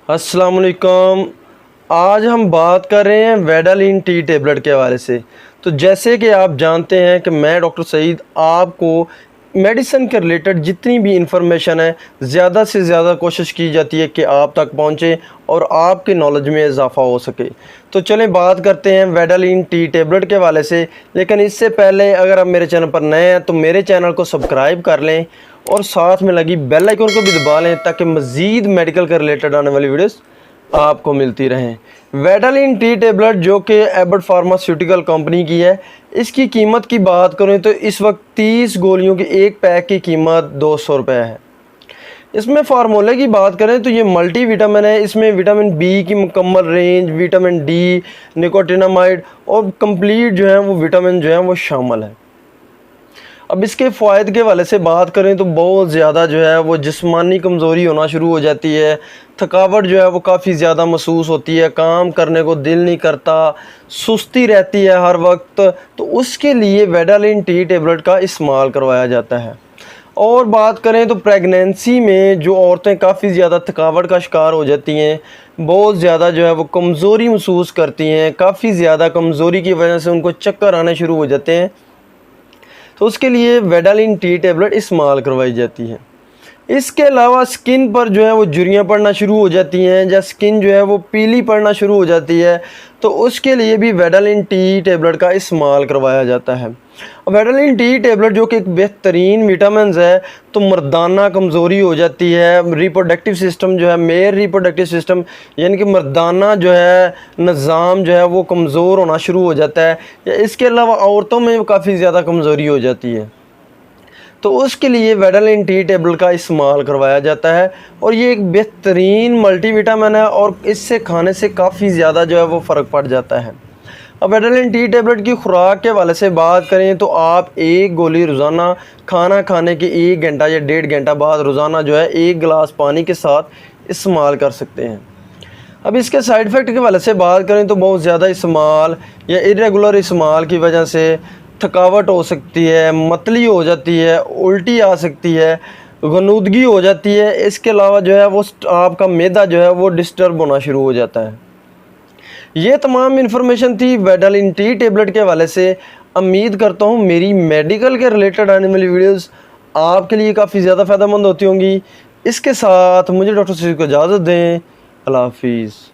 अस्सलाम वालेकुम। आज हम बात कर रहे हैं वेडालिन टी टेबलेट के हवाले से। तो जैसे कि आप जानते हैं कि मैं डॉक्टर सईद आपको मेडिसिन के रिलेटेड जितनी भी इंफॉर्मेशन है ज़्यादा से ज़्यादा कोशिश की जाती है कि आप तक पहुंचे और आपके नॉलेज में इजाफ़ा हो सके। तो चलें बात करते हैं वेडालिन टी टेबलेट के हवाले से। लेकिन इससे पहले अगर आप मेरे चैनल पर नए हैं तो मेरे चैनल को सब्सक्राइब कर लें और साथ में लगी बेल आइकन को भी दबा लें ताकि मज़ीद मेडिकल के रिलेटेड आने वाली वीडियोस आपको मिलती रहें। वेडालिन टी टेबलेट जो कि एबट फार्मास्यूटिकल कंपनी की है, इसकी कीमत की बात करें तो इस वक्त 30 गोलियों की एक पैक की कीमत 200 रुपये है। इसमें फार्मूले की बात करें तो ये मल्टी विटामिन है। इसमें विटामिन बी की मुकम्मल रेंज, विटामिन डी, निकोटिनामाइड और कंप्लीट जो है वो विटामिन जो है वो शामिल है। अब इसके फ़ायदे के हवाले से बात करें तो बहुत ज़्यादा जो है वो जिस्मानी कमज़ोरी होना शुरू हो जाती है, थकावट जो है वो काफ़ी ज़्यादा महसूस होती है, काम करने को दिल नहीं करता, सुस्ती रहती है हर वक्त। तो उसके लिए वेडालिन टी टेबलेट का इस्तेमाल करवाया जाता है। और बात करें तो प्रेगनेंसी में जो औरतें काफ़ी ज़्यादा थकावट का शिकार हो जाती हैं, बहुत ज़्यादा जो है वो कमज़ोरी महसूस करती हैं, काफ़ी ज़्यादा कमज़ोरी की वजह से उनको चक्कर आने शुरू हो जाते हैं, तो उसके लिए वेडालिन टी टेबलेट इस्तेमाल करवाई जाती है। इसके अलावा स्किन पर जो है वो झुर्रियाँ पड़ना शुरू हो जाती हैं या स्किन जो है वो पीली पड़ना शुरू हो जाती है, तो उसके लिए भी वेडालिन टी टेबलेट का इस्तेमाल करवाया जाता है। वेडालिन टी टेबलेट जो कि एक बेहतरीन विटामिन है, तो मर्दाना कमज़ोरी हो जाती है, रिप्रोडक्टिव सिस्टम जो है, मेल रिप्रोडक्टिव सिस्टम यानी कि मर्दाना जो है निज़ाम जो है वो कमज़ोर होना शुरू हो जाता है, या इसके अलावा औरतों में काफ़ी ज़्यादा कमज़ोरी हो जाती है, तो उसके लिए वेडालिन टी टेबलेट का इस्तेमाल करवाया जाता है। और ये एक बेहतरीन मल्टीविटामिन है और इससे खाने से काफ़ी ज़्यादा जो है वो फ़र्क पड़ जाता है। अब वेडालिन टी टेबलेट की खुराक के हवाले से बात करें तो आप एक गोली रोज़ाना खाना खाने के 1 घंटा या 1.5 घंटा बाद रोज़ाना जो है 1 गिलास पानी के साथ इस्तेमाल कर सकते हैं। अब इसके साइड इफ़ेक्ट के हवाले से बात करें तो बहुत ज़्यादा इस्तेमाल या इरेगुलर इस्तेमाल की वजह से थकावट हो सकती है, मतली हो जाती है, उल्टी आ सकती है, गनुदगी हो जाती है। इसके अलावा जो है वो आपका मैदा जो है वो डिस्टर्ब होना शुरू हो जाता है। ये तमाम इन्फॉर्मेशन थी वेडालिन टी टेबलेट के हवाले से। उम्मीद करता हूँ मेरी मेडिकल के रिलेटेड आने वाली वीडियोस आपके लिए काफ़ी ज़्यादा फ़ायदेमंद होती होंगी। इसके साथ मुझे डॉक्टर सईद को इजाज़त दें। अल्लाह हाफिज़।